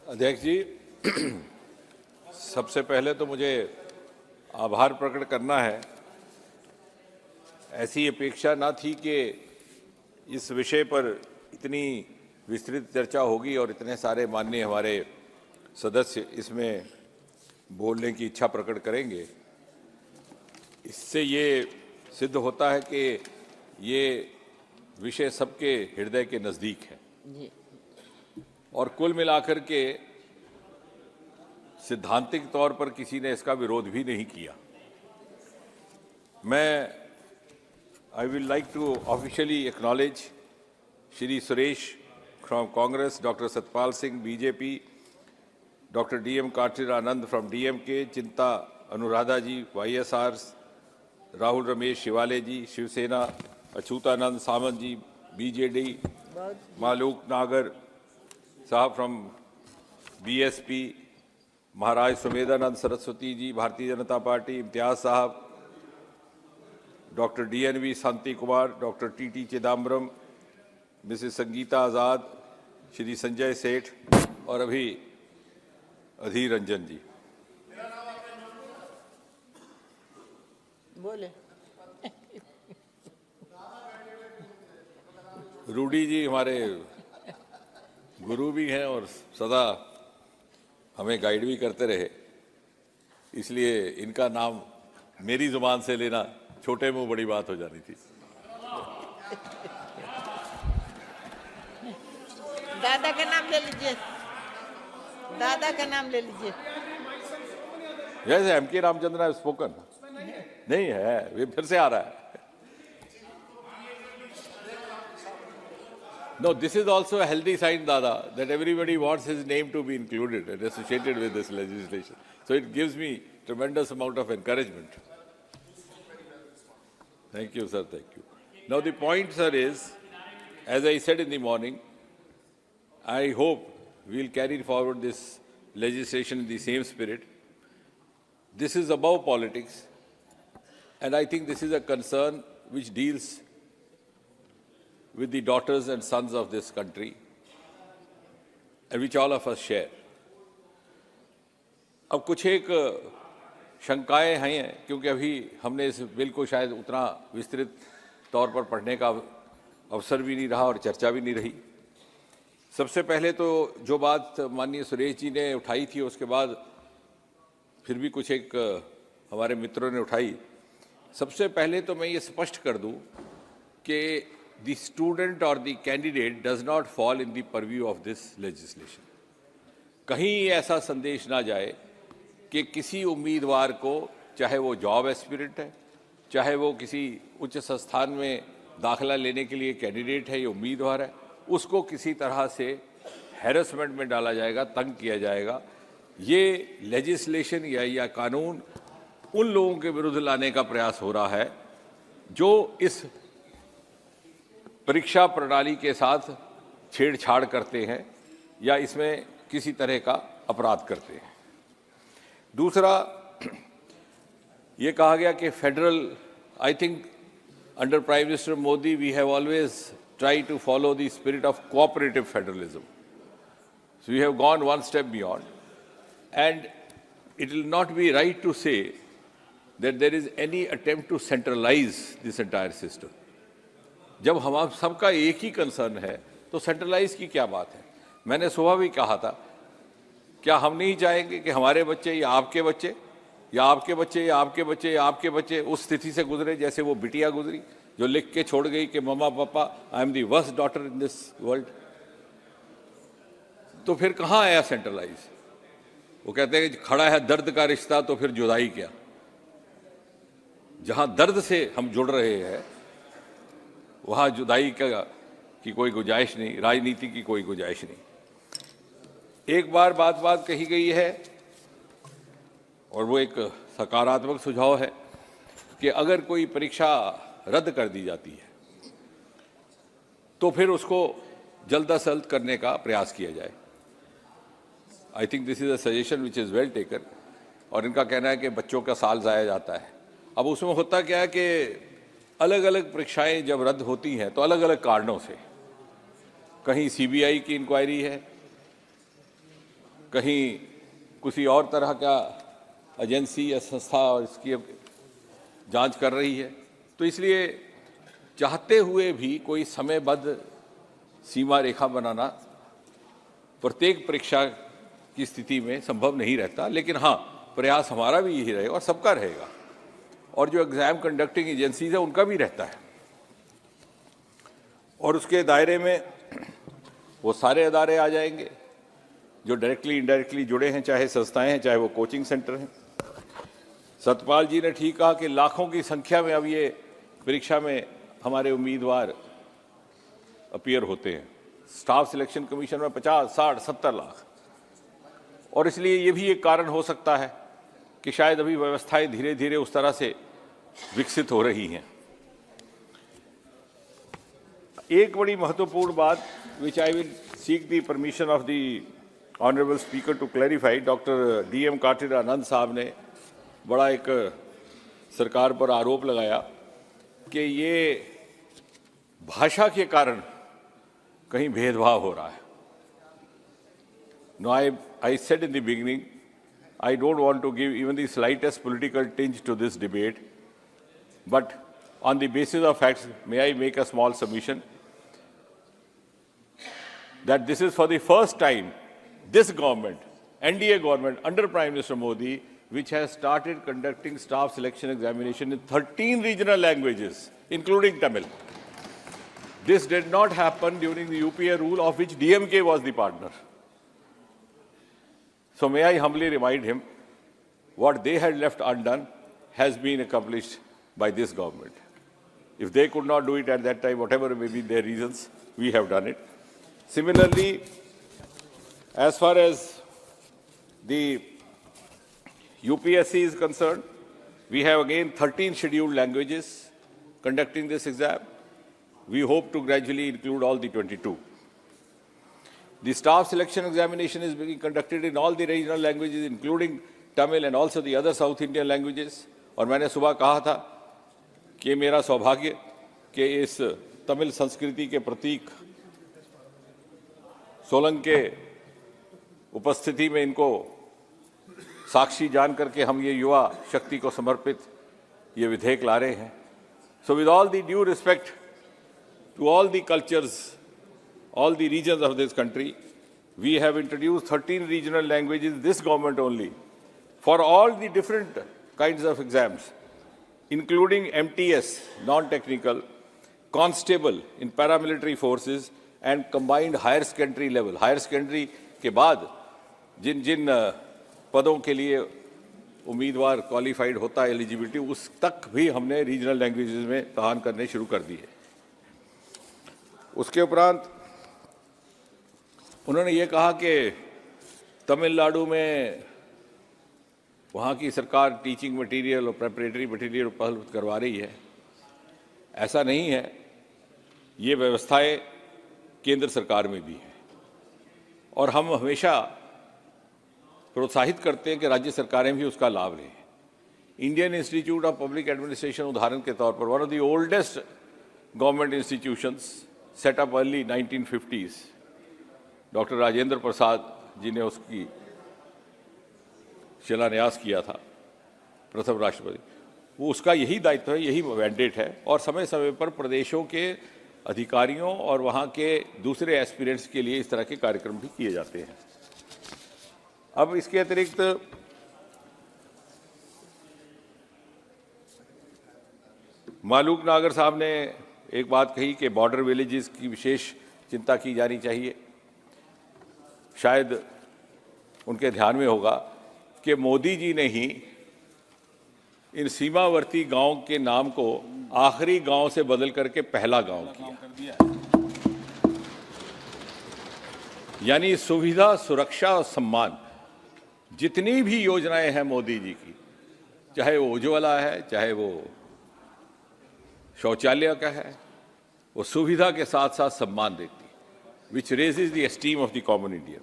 अध्यक्ष जी, सबसे पहले तो मुझे आभार प्रकट करना है। ऐसी अपेक्षा ना थी कि इस विषय पर इतनी विस्तृत चर्चा होगी और इतने सारे माननीय हमारे सदस्य इसमें बोलने की इच्छा प्रकट करेंगे। इससे ये सिद्ध होता है कि ये विषय सबके हृदय के नज़दीक है और कुल मिलाकर के सिद्धांतिक तौर पर किसी ने इसका विरोध भी नहीं किया। I will like to officially acknowledge Shri Suresh from Congress, doctor Satpal Singh BJP, doctor DM Karthik Anand from DMK, Chinta Anuradha ji YSR, Rahul Ramesh शिवाले ji Shiv Sena, Achyutanand Samant ji BJD, Maluk Nagar साहब फ्रॉम BSP, महाराज सुमेधानंद सरस्वती जी भारतीय जनता पार्टी, इम्तियाज साहब, doctor DNV Shanti Kumar, doctor TT Chidambaram, Mrs Sangeeta Azad, Shri Sanjay Seth और अभी अधीर रंजन जी। बोले रूडी जी हमारे गुरु भी हैं और सदा हमें गाइड भी करते रहे, इसलिए इनका नाम मेरी जुबान से लेना छोटे मुंह बड़ी बात हो जानी थी। दादा का नाम ले लीजिए, दादा का नाम ले लीजिए। जैसे MK रामचंद्र ने स्पोकन नहीं है, वे फिर से आ रहा है। No, this is also a healthy sign, Dada, that everybody wants his name to be included and associated with this legislation. So it gives me tremendous amount of encouragement. Thank you, sir. Thank you. Now the point, sir, is, as I said in the morning, I hope we'll carry forward this legislation in the same spirit. This is above politics, and I think this is a concern which deals with the daughters and sons of this country, and which all of us share. अब कुछ एक शंकाएं हैं, क्योंकि अभी हमने इस bill को शायद उतना विस्तृत तौर पर पढ़ने का अवसर भी नहीं रहा और चर्चा भी नहीं रही। सबसे पहले तो जो बात माननीय सुरेश जी ने उठाई थी, उसके बाद फिर भी कुछ एक हमारे मित्रों ने उठाई। सबसे पहले तो मैं ये स्पष्ट कर दूं कि the student or the candidate does not fall in the purview of this legislation. कहीं ऐसा संदेश ना जाए कि किसी उम्मीदवार को, चाहे वो जॉब एस्पिरेंट है, चाहे वो किसी उच्च संस्थान में दाखिला लेने के लिए कैंडिडेट है या उम्मीदवार है, उसको किसी तरह से हैरेसमेंट में डाला जाएगा, तंग किया जाएगा। ये लेजिस्लेशन या कानून उन लोगों के विरुद्ध लाने का प्रयास हो रहा है जो इस परीक्षा प्रणाली के साथ छेड़छाड़ करते हैं या इसमें किसी तरह का अपराध करते हैं। दूसरा, ये कहा गया कि federal, I think under prime minister Modi we have always try to follow the spirit of cooperative federalism, so we have gone one step beyond, and it will not be right to say that there is any attempt to centralise this entire system. जब हम सबका एक ही concern है तो centralise की क्या बात है। मैंने सुबह भी कहा था, क्या हम नहीं चाहेंगे कि हमारे बच्चे या आपके बच्चे या आपके बच्चे या आपके बच्चे या आपके बच्चे उस स्थिति से गुजरे जैसे वो बिटिया गुजरी, जो लिख के छोड़ गई कि मम्मा पापा I am the worst daughter in this world. तो फिर कहाँ आया सेंट्रलाइज? वो कहते हैं कि खड़ा है दर्द का रिश्ता तो फिर जुदाई क्या। जहां दर्द से हम जुड़ रहे हैं वहाँ जुदाई की कोई गुंजाइश नहीं, राजनीति की कोई गुंजाइश नहीं। एक बार बात कही गई है और वो एक सकारात्मक सुझाव है कि अगर कोई परीक्षा रद्द कर दी जाती है तो फिर उसको जल्द अज जल्द करने का प्रयास किया जाए। I think this is a suggestion which is well taken. और इनका कहना है कि बच्चों का साल ज़ाया जाता है। अब उसमें होता क्या है कि अलग अलग परीक्षाएं जब रद्द होती हैं तो अलग अलग कारणों से, कहीं CBI की इंक्वायरी है, कहीं किसी और तरह का एजेंसी या संस्था और इसकी जांच कर रही है। तो इसलिए चाहते हुए भी कोई समयबद्ध सीमा रेखा बनाना प्रत्येक परीक्षा की स्थिति में संभव नहीं रहता, लेकिन हाँ, प्रयास हमारा भी यही रहेगा और सबका रहेगा, और जो एग्जाम कंडक्टिंग एजेंसीज है उनका भी रहता है। और उसके दायरे में वो सारे अदारे आ जाएंगे जो डायरेक्टली इनडायरेक्टली जुड़े हैं, चाहे संस्थाएं हैं, चाहे वो कोचिंग सेंटर हैं। सतपाल जी ने ठीक कहा कि लाखों की संख्या में अब ये परीक्षा में हमारे उम्मीदवार अपीयर होते हैं। स्टाफ सिलेक्शन कमीशन में 50, 60, 70 लाख। और इसलिए ये भी एक कारण हो सकता है कि शायद अभी व्यवस्थाएं धीरे धीरे उस तरह से विकसित हो रही हैं। एक बड़ी महत्वपूर्ण बात which I will seek the permission of the honourable speaker to clarify, doctor DM Karthik Anand साहब ने बड़ा एक सरकार पर आरोप लगाया कि ये भाषा के कारण कहीं भेदभाव हो रहा है। Now I said in the beginning, I don't want to give even the slightest political tinge to this debate, but on the basis of facts, may I make a small submission that this is for the first time, this government, NDA government under Prime Minister Modi, which has started conducting staff selection examination in 13 regional languages, including Tamil. This did not happen during the UPA rule, of which DMK was the partner. So may I humbly remind him, what they had left undone has been accomplished by this government. If they could not do it at that time, whatever may be their reasons, we have done it. Similarly, as far as the UPSC is concerned, we have again 13 scheduled languages conducting this exam. We hope to gradually include all the 22. The staff selection examination is being conducted in all the regional languages, including Tamil and also the other South Indian languages. और मैंने सुबह कहा था कि मेरा सौभाग्य कि इस तमिल संस्कृति के प्रतीक सोलंग के उपस्थिति में इनको साक्षी जान करके हम ये युवा शक्ति को समर्पित ये विधेयक ला रहे हैं. So with all the due respect to all the cultures, all the regions of this country, we have introduced 13 regional languages, this government only, for all the different kinds of exams, including MTS, non-technical, constable in paramilitary forces, and combined higher secondary level. Higher secondary के बाद जिन जिन पदों के लिए उम्मीदवार qualified होता है eligibility, उस तक भी हमने रीजनल लैंग्वेजेस में इम्तहान करने शुरू कर दिए. उसके उपरांत उन्होंने ये कहा कि तमिलनाडु में वहाँ की सरकार टीचिंग मटेरियल और प्रेपरेटरी मटेरियल उपलब्ध करवा रही है. ऐसा नहीं है, ये व्यवस्थाएं केंद्र सरकार में भी है और हम हमेशा प्रोत्साहित करते हैं कि राज्य सरकारें भी उसका लाभ लें. Indian Institute of Public Administration उदाहरण के तौर पर, one of the oldest government institutions, set up early 1950s, doctor Rajendra Prasad ji ने उसकी शिलान्यास किया था, प्रथम राष्ट्रपति. वो उसका यही दायित्व है, यही मैंडेट है और समय समय पर प्रदेशों के अधिकारियों और वहाँ के दूसरे एस्पिरेंट्स के लिए इस तरह के कार्यक्रम भी किए जाते हैं. अब इसके अतिरिक्त मालूक नागर साहब ने एक बात कही कि बॉर्डर विलेजेस की विशेष चिंता की जानी चाहिए. शायद उनके ध्यान में होगा कि मोदी जी ने ही इन सीमावर्ती गांव के नाम को आखिरी गांव से बदल करके पहला गांव किया. यानी सुविधा, सुरक्षा और सम्मान, जितनी भी योजनाएं हैं मोदी जी की, चाहे वो उज्ज्वला है, चाहे वो शौचालय का है, वो सुविधा के साथ साथ सम्मान देती, which raises the esteem of the common Indian.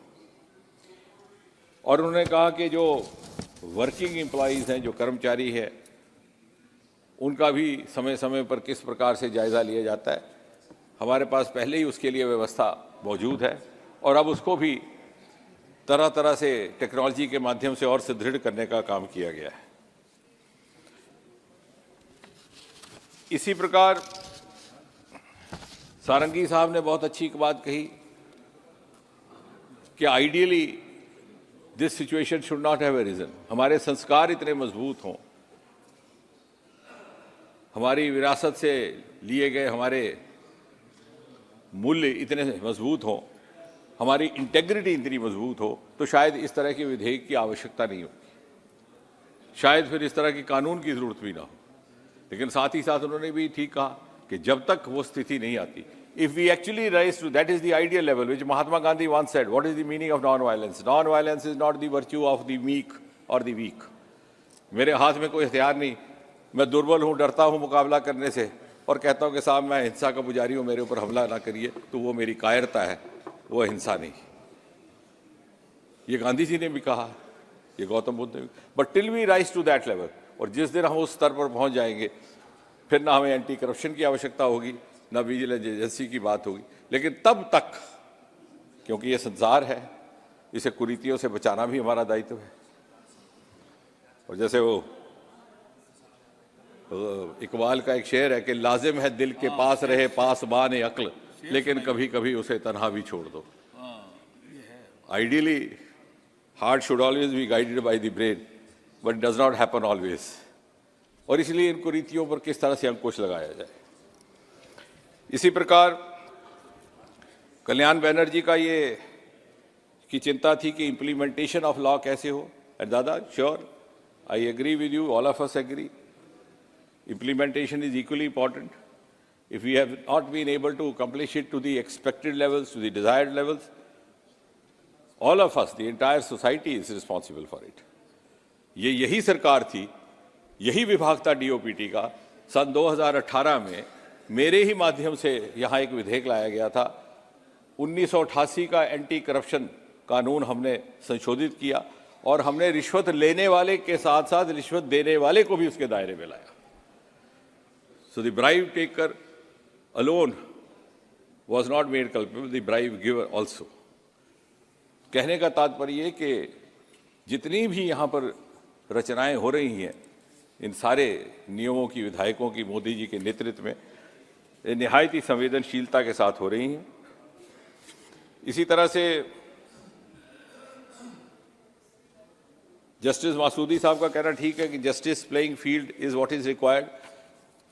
और उन्होंने कहा कि जो वर्किंग एम्प्लॉइज़ हैं, जो कर्मचारी हैं, उनका भी समय समय पर किस प्रकार से जायज़ा लिया जाता है. हमारे पास पहले ही उसके लिए व्यवस्था मौजूद है और अब उसको भी तरह तरह से टेक्नोलॉजी के माध्यम से और सुदृढ़ करने का काम किया गया है। इसी प्रकार सारंगी साहब ने बहुत अच्छी बात कही कि ideally this situation should not have arisen. हमारे संस्कार इतने मजबूत हों, हमारी विरासत से लिए गए हमारे मूल्य इतने मजबूत हों, हमारी इंटेग्रिटी इतनी मजबूत हो, तो शायद इस तरह के विधेयक की आवश्यकता नहीं होती, शायद फिर इस तरह के कानून की जरूरत भी ना हो। लेकिन साथ ही साथ उन्होंने भी ठीक कहा कि जब तक वो स्थिति नहीं आती, if we actually rise to that is the ideal level which Mahatma Gandhi once said, what is the meaning of non violence? Non violence is not the virtue of the meek और द वीक। मेरे हाथ में कोई हथियार नहीं, मैं दुर्बल हूं, डरता हूं मुकाबला करने से और कहता हूं कि साहब मैं हिंसा का पुजारी हूं, मेरे ऊपर हमला ना करिए, तो वो मेरी कायरता है, वो हिंसा नहीं। ये गांधी जी ने भी कहा, ये गौतम बुद्ध ने भी। But till we rise to that level, और जिस दिन हम उस स्तर पर पहुंच जाएंगे, फिर ना हमें एंटी करप्शन की आवश्यकता होगी, ना विजिलेंस एजेंसी की बात होगी। लेकिन तब तक, क्योंकि ये संसार है, इसे कुरीतियों से बचाना भी हमारा दायित्व है। और जैसे वो इकबाल का एक शेर है कि लाजिम है दिल के पास रहे पासबान अक्ल, लेकिन कभी कभी उसे तन्हा भी छोड़ दो। Ideally heart should always be guided by the brain, but does not happen always. और इसलिए इन कुरीतियों पर किस तरह से अंकुश लगाया जाए। इसी प्रकार कल्याण बैनर्जी का ये की चिंता थी कि इम्प्लीमेंटेशन ऑफ लॉ कैसे हो। एंड दादा, sure, I agree with you, all of us agree, implementation is equally important. If we have not been able to accomplish it to the expected levels, to the desired levels, all of us, the entire society is responsible for it. यही सरकार थी, यही विभाग था DOPT का। सन 2018 में मेरे ही माध्यम से यहाँ एक विधेयक लाया गया था। 1988 का एंटी करप्शन कानून हमने संशोधित किया और हमने रिश्वत लेने वाले के साथ साथ रिश्वत देने वाले को भी उसके दायरे में लाया। So the bribe taker alone was not made culpable, the bribe giver also. कहने का तात्पर्य ये कि जितनी भी यहाँ पर रचनाएं हो रही हैं, इन सारे नियमों की, विधायकों की मोदी जी के नेतृत्व में निहायत ही संवेदनशीलता के साथ हो रही हैं। इसी तरह से जस्टिस मासूदी साहब का कहना ठीक है कि justice playing field is what is required,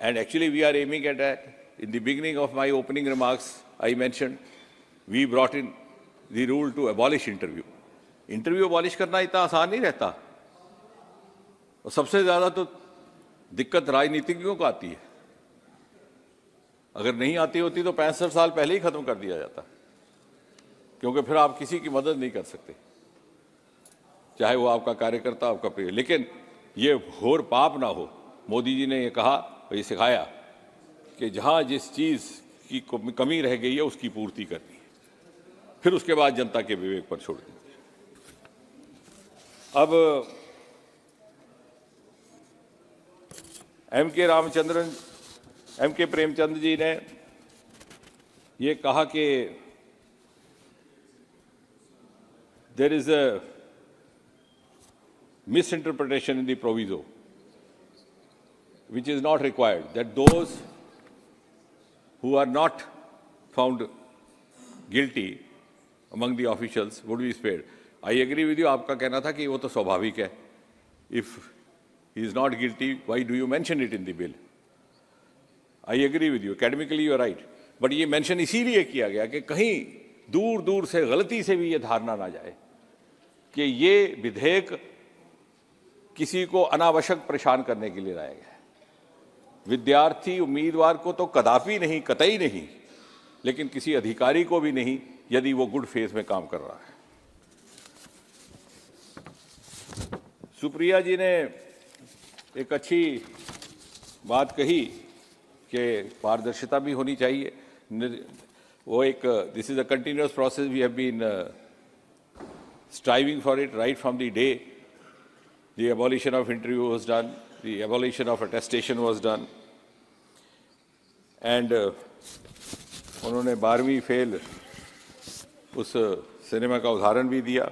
and actually we are aiming at that. In the beginning of my opening remarks, I mentioned we brought in the rule to abolish interview. Interview abolish करना इतना आसान नहीं रहता, और सबसे ज्यादा तो दिक्कत राजनीतिज्ञों को आती है। अगर नहीं आती होती तो 65 साल पहले ही खत्म कर दिया जाता, क्योंकि फिर आप किसी की मदद नहीं कर सकते, चाहे वो आपका कार्यकर्ता, आपका प्रिय। लेकिन ये घोर पाप ना हो। मोदी जी ने ये कहा, ये सिखाया कि जहां जिस चीज की कमी रह गई है उसकी पूर्ति करनी है, फिर उसके बाद जनता के विवेक पर छोड़ देंगे। अब एम के प्रेमचंद जी ने ये कहा कि there is a misinterpretation in the proviso which is not required, that those who are not found guilty among the officials would be spared. I agree with you. आपका कहना था कि वो तो स्वाभाविक है. If he is not guilty, why do you mention it in the bill? I agree with you. Academically you are right. But ये mention इसीलिए किया गया कि कहीं दूर दूर से गलती से भी ये धारणा ना जाए कि ये विधेयक किसी को अनावश्यक परेशान करने के लिए लाया गया है। विद्यार्थी उम्मीदवार को तो कदापि नहीं, कतई नहीं, लेकिन किसी अधिकारी को भी नहीं, यदि वो गुड फेथ में काम कर रहा है। सुप्रिया जी ने एक अच्छी बात कही कि पारदर्शिता भी होनी चाहिए। वो एक this is a continuous process, we have been striving for it right from the day the abolition of interview was done, the abolition of attestation was done, and उन्होंने 12वीं फेल उस सिनेमा का उदाहरण भी दिया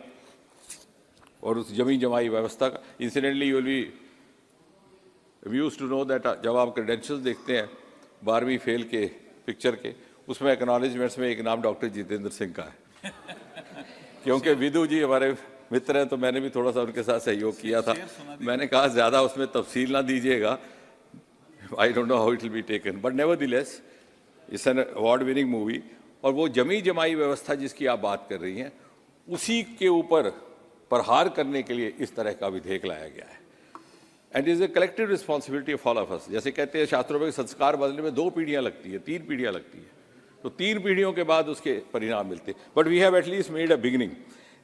और उस जमी जमाई व्यवस्था का incidentally you will be amused to know that जब आप क्रेडेंशियल्स देखते हैं 12वीं फेल के पिक्चर के, उसमें एक्नॉलेजमेंट्स में एक नाम डॉक्टर जितेंद्र सिंह का है क्योंकि विदु जी हमारे मित्र हैं तो मैंने भी थोड़ा सा उनके साथ सहयोग किया था। मैंने कहा ज़्यादा उसमें तफसील ना दीजिएगा, I don't know how it will be taken, but nevertheless it's an award winning movie. और वो जमी जमाई व्यवस्था जिसकी आप बात कर रही हैं, उसी के ऊपर प्रहार करने के लिए इस तरह का विधेयक लाया गया है। And is a collective responsibility of all of अस। जैसे कहते हैं शास्त्रों में संस्कार बदलने में 2 पीढ़ियां लगती है, 3 पीढ़ियां लगती है, तो 3 पीढ़ियों के बाद उसके परिणाम मिलते हैं। But we have at least made a beginning.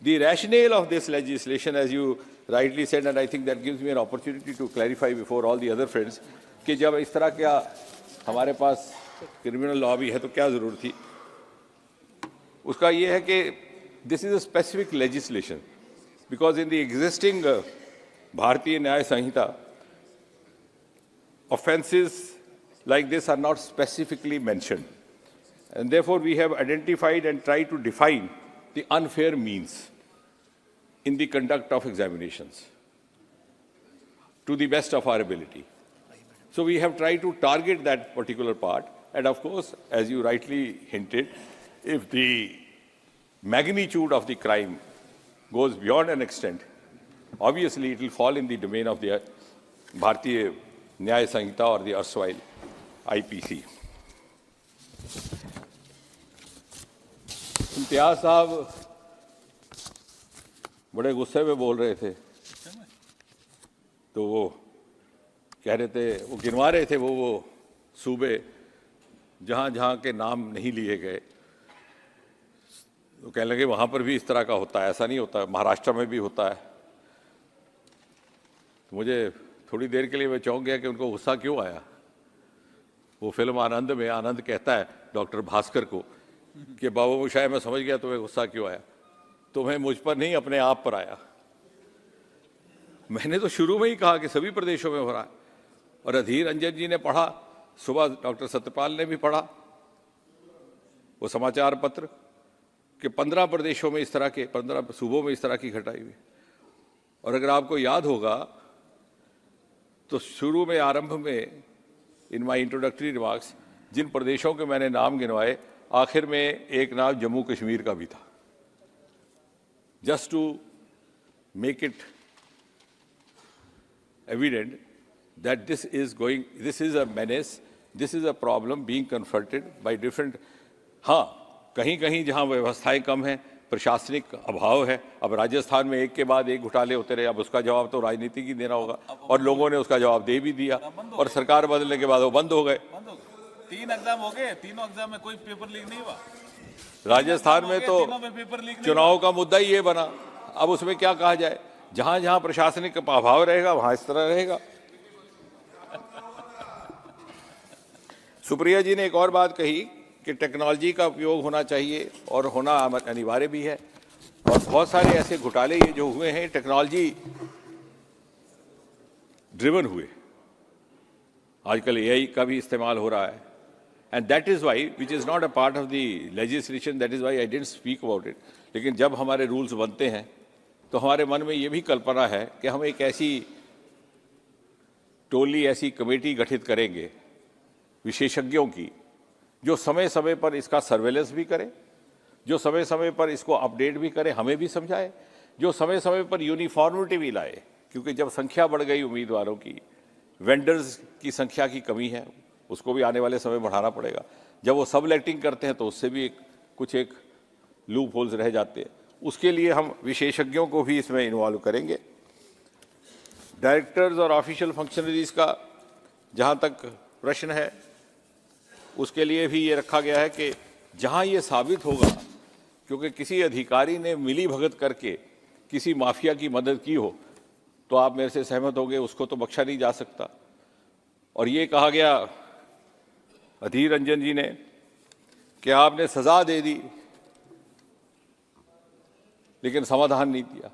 The rationale of this legislation, as you rightly said, and I think that gives me an opportunity to clarify before all the other friends, कि जब इस तरह का हमारे पास criminal law भी है तो क्या ज़रूरत थी उसका, ये है कि this is a specific legislation because in the existing भारतीय न्याय संहिता offenses like this are not specifically mentioned, and therefore we have identified and tried to define the unfair means in the conduct of examinations to the best of our ability. So we have tried to target that particular part, and of course, as you rightly hinted, if the magnitude of the crime goes beyond an extent, obviously it will fall in the domain of the Bharatiya न्याय संहिता और दी अर्सवाइल IPC. Imtiaz साहब बड़े गुस्से में बोल रहे थे, तो वो कह रहे थे, वो गिनवा रहे थे वो सूबे जहाँ जहाँ के नाम नहीं लिए गए, तो कहने लगे वहाँ पर भी इस तरह का होता है, ऐसा नहीं होता, महाराष्ट्र में भी होता है। तो मुझे थोड़ी देर के लिए मैं चौंक गया कि उनको गुस्सा क्यों आया। वो फिल्म आनंद में आनंद कहता है डॉक्टर भास्कर को कि बाबू मोशाय मैं समझ गया तुम्हें गुस्सा क्यों आया, तुम्हें मुझ पर नहीं अपने आप पर आया। मैंने तो शुरू में ही कहा कि सभी प्रदेशों में हो रहा है, और अधीर रंजन जी ने पढ़ा, सुबह डॉक्टर सत्यपाल ने भी पढ़ा वो समाचार पत्र कि 15 प्रदेशों में इस तरह के, 15 सूबों में इस तरह की घटाई हुई। और अगर आपको याद होगा तो शुरू में आरंभ में इन माई इंट्रोडक्टरी रिमार्क्स जिन प्रदेशों के मैंने नाम गिनवाए, आखिर में एक नाम जम्मू कश्मीर का भी था, just to make it evident that this is a menace, this is a problem being confronted by different. हाँ, कहीं कहीं जहाँ व्यवस्थाएं कम हैं, प्रशासनिक अभाव है, अब राजस्थान में एक के बाद एक घोटाले होते रहे, अब उसका जवाब तो राजनीति ही देना होगा, और लोगों ने उसका जवाब दे भी दिया, और सरकार बदलने के बाद वो बंद हो गए। 3 एग्जाम हो गए, तीनों एग्जाम में कोई पेपर लीक नहीं हुआ। राजस्थान में तो चुनाव का मुद्दा ही ये बना, अब उसमें क्या कहा जाए, जहां जहां प्रशासनिक अभाव रहेगा वहां इस तरह रहेगा। सुप्रिया जी ने एक और बात कही कि टेक्नोलॉजी का उपयोग होना चाहिए, और होना अनिवार्य भी है, और बहुत सारे ऐसे घोटाले ये जो हुए हैं टेक्नोलॉजी ड्रिवन हुए। आजकल एआई का भी इस्तेमाल हो रहा है, and that is why which is not a part of the legislation, that is why I didn't speak about it. लेकिन जब हमारे रूल्स बनते हैं तो हमारे मन में ये भी कल्पना है कि हम एक ऐसी टोली, ऐसी कमेटी गठित करेंगे विशेषज्ञों की, जो समय समय पर इसका सर्वेलेंस भी करे, जो समय समय पर इसको अपडेट भी करे, हमें भी समझाए, जो समय समय पर यूनिफॉर्मिटी भी लाए, क्योंकि जब संख्या बढ़ गई उम्मीदवारों की, वेंडर्स की संख्या की कमी है, उसको भी आने वाले समय बढ़ाना पड़ेगा। जब वो सब लेटिंग करते हैं तो उससे भी कुछ लूप होल्स रह जाते हैं, उसके लिए हम विशेषज्ञों को भी इसमें इन्वॉल्व करेंगे। डायरेक्टर्स और ऑफिशियल फंक्शनरीज का जहाँ तक प्रश्न है, उसके लिए भी ये रखा गया है कि जहाँ ये साबित होगा क्योंकि किसी अधिकारी ने मिली भगत करके किसी माफिया की मदद की हो, तो आप मेरे से सहमत होंगे उसको तो बख्शा नहीं जा सकता। और ये कहा गया अधीर रंजन जी ने कि आपने सजा दे दी लेकिन समाधान नहीं दिया।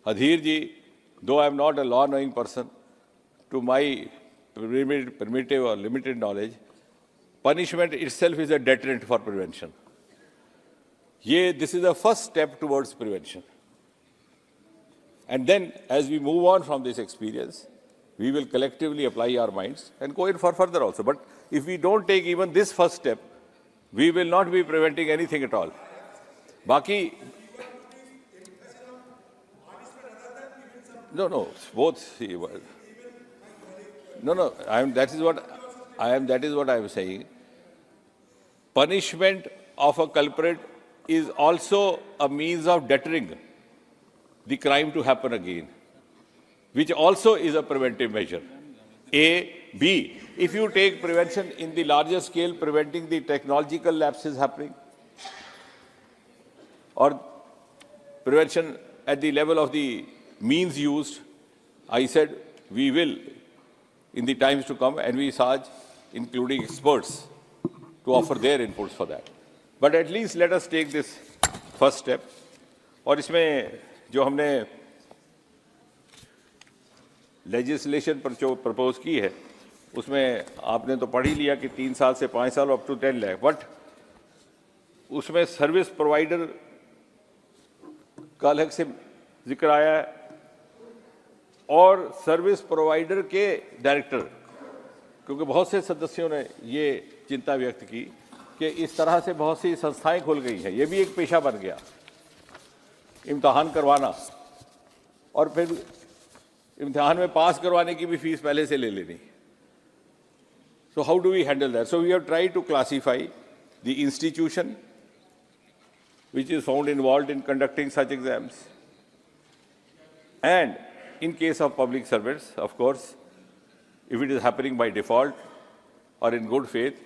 अधीर जी, though I am not a law knowing person, to my primitive or limited knowledge, punishment itself is a deterrent for prevention. this is the first step towards prevention. And then, as we move on from this experience, we will collectively apply our minds and go in for further also. But if we don't take even this first step, we will not be preventing anything at all. Baki, no, both. No, that is what I am saying. Punishment of a culprit is also a means of deterring the crime to happen again, which also is a preventive measure. A. B. If you take prevention in the larger scale, preventing the technological lapses happening, or prevention at the level of the means used, I said we will, in the times to come, envisage including experts to offer their inputs for that. But at least let us take this first step. और इसमें जो हमने legislation पर जो propose की है, उसमें आपने तो पढ़ ही लिया कि 3 साल से 5 साल अप टू 10 लाख, बट उसमें सर्विस प्रोवाइडर का अलग से जिक्र आया है और सर्विस प्रोवाइडर के डायरेक्टर, क्योंकि बहुत से सदस्यों ने ये चिंता व्यक्त की कि इस तरह से बहुत सी संस्थाएं खुल गई हैं, ये भी एक पेशा बन गया, इम्तिहान करवाना और फिर इम्तिहान में पास करवाने की भी फीस पहले से ले लेनी. So how do we handle that? So we have tried to classify the institution which is found involved in conducting such exams. And in case of public servants, of course, if it is happening by default or in good faith,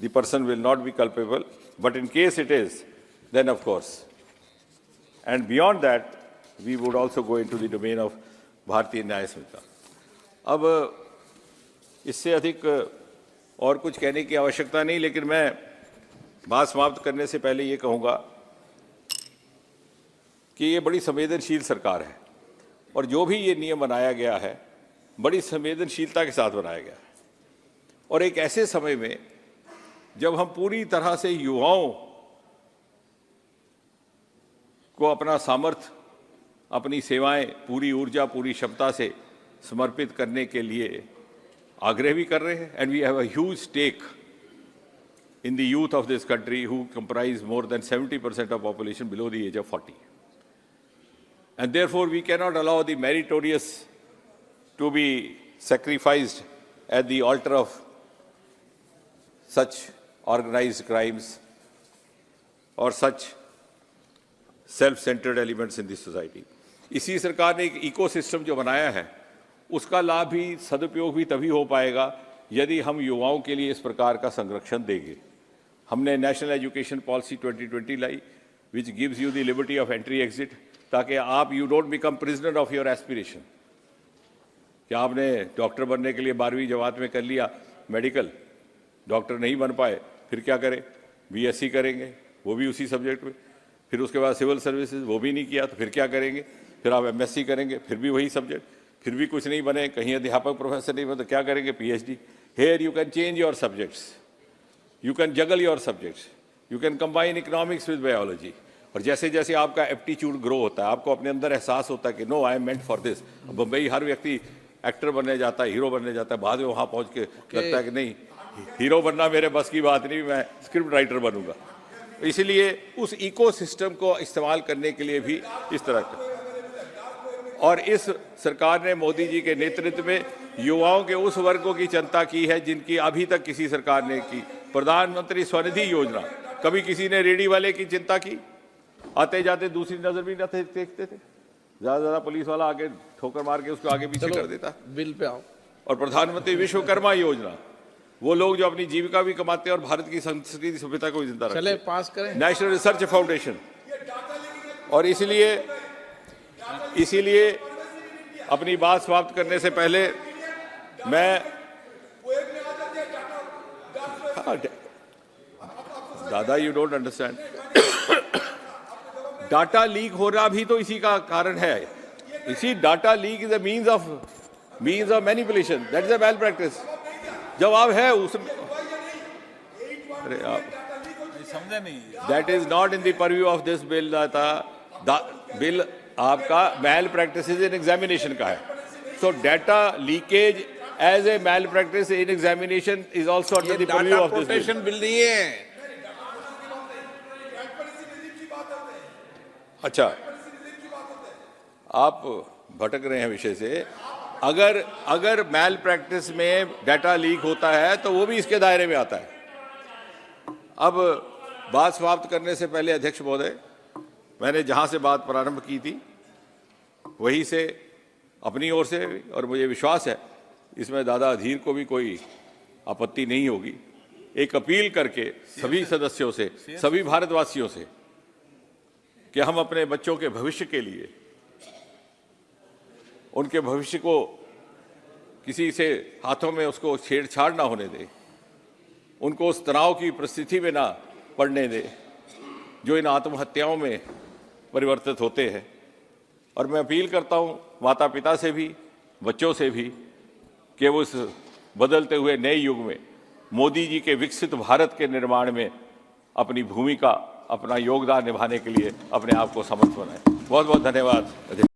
the person will not be culpable. But in case it is, then of course. And beyond that, we would also go into the domain of भारतीय न्याय संहिता. अब इससे अधिक और कुछ कहने की आवश्यकता नहीं, लेकिन मैं बात समाप्त करने से पहले ये कहूँगा कि ये बड़ी संवेदनशील सरकार है और जो भी ये नियम बनाया गया है बड़ी संवेदनशीलता के साथ बनाया गया है. और एक ऐसे समय में जब हम पूरी तरह से युवाओं को अपना सामर्थ्य, अपनी सेवाएं पूरी ऊर्जा, पूरी क्षमता से समर्पित करने के लिए आग्रह भी कर रहे हैं. And we have a huge stake in the youth of this country who comprise more than 70% of population below the age of 40. And therefore, we cannot allow the meritorious to be sacrificed at the altar of such organized crimes or such self-centered elements in this society. इसी सरकार ने एक ecosystem जो बनाया है उसका लाभ भी, सदुपयोग भी तभी हो पाएगा यदि हम युवाओं के लिए इस प्रकार का संरक्षण देंगे. हमने national education policy 2020 lie, which gives you the liberty of entry exit, ताकि आप you don't become prisoner of your aspiration. क्या आपने डॉक्टर बनने के लिए 12वीं जमात में कर लिया मेडिकल, डॉक्टर नहीं बन पाए, फिर क्या करें? बीएससी करेंगे, वो भी उसी सब्जेक्ट में. फिर उसके बाद सिविल सर्विसेज, वो भी नहीं किया तो फिर क्या करेंगे? फिर आप एमएससी करेंगे, फिर भी वही सब्जेक्ट. फिर भी कुछ नहीं बने, कहीं अध्यापक प्रोफेसर नहीं बने तो क्या करेंगे? PhD. Here you can change your subjects, you can juggle your subjects, you can combine economics with biology. और जैसे जैसे आपका एप्टीट्यूड ग्रो होता है, आपको अपने अंदर एहसास होता है कि no I am meant for this. Bombay हर व्यक्ति एक्टर बनने जाता है, हीरो बनने जाता है, बाद में वहाँ पहुँच के लगता है कि नहीं, हीरो बनना मेरे बस की बात नहीं, मैं स्क्रिप्ट राइटर बनूंगा. इसलिए उस इकोसिस्टम को इस्तेमाल करने के लिए भी इस तरह का. और इस सरकार ने मोदी जी के नेतृत्व में युवाओं के उस वर्गों की चिंता की है जिनकी अभी तक किसी सरकार ने की. प्रधानमंत्री स्वनिधि योजना, कभी किसी ने रेडी वाले की चिंता की? आते जाते दूसरी नजर भी न देखते थे. ज्यादा पुलिस वाला आके ठोकर मार के उसको आगे पीछे कर देता. बिल पे आओ. और प्रधानमंत्री विश्वकर्मा योजना, वो लोग जो अपनी जीविका भी कमाते हैं और भारत की संस्कृति सभ्यता को भी जिंदा रखते हैं. चले पास करें. National research foundation. और इसीलिए अपनी बात समाप्त करने से पहले मैं दादा, you don't understand. Data leak हो रहा भी तो इसी का कारण है. इसी data leak is a means of manipulation, that is a malpractice. जब आप है उस, अरे आप समझा नहीं। That is not in the purview of this bill. Bill आपका मैल प्रैक्टिसेस इन एग्जामिनेशन का है। So data leakage as a malpractice in examination is also under the purview of this bill. Bill नहीं है। अच्छा, आप भटक रहे हैं विषय से। अगर मैल प्रैक्टिस में डाटा लीक होता है तो वो भी इसके दायरे में आता है। अब बात समाप्त करने से पहले अध्यक्ष महोदय, मैंने जहां से बात प्रारंभ की थी वहीं से अपनी ओर से, और मुझे विश्वास है इसमें दादा अधीर को भी कोई आपत्ति नहीं होगी, एक अपील करके सभी सदस्यों से, सभी भारतवासियों से कि हम अपने बच्चों के भविष्य के लिए, उनके भविष्य को किसी से हाथों में उसको छेड़छाड़ ना होने दें, उनको उस तनाव की परिस्थिति में ना पड़ने दें जो इन आत्महत्याओं में परिवर्तित होते हैं। और मैं अपील करता हूं माता पिता से भी, बच्चों से भी, कि वो इस बदलते हुए नए युग में मोदी जी के विकसित भारत के निर्माण में अपनी भूमिका, अपना योगदान निभाने के लिए अपने आप को समर्थ बनाएं। बहुत बहुत धन्यवाद।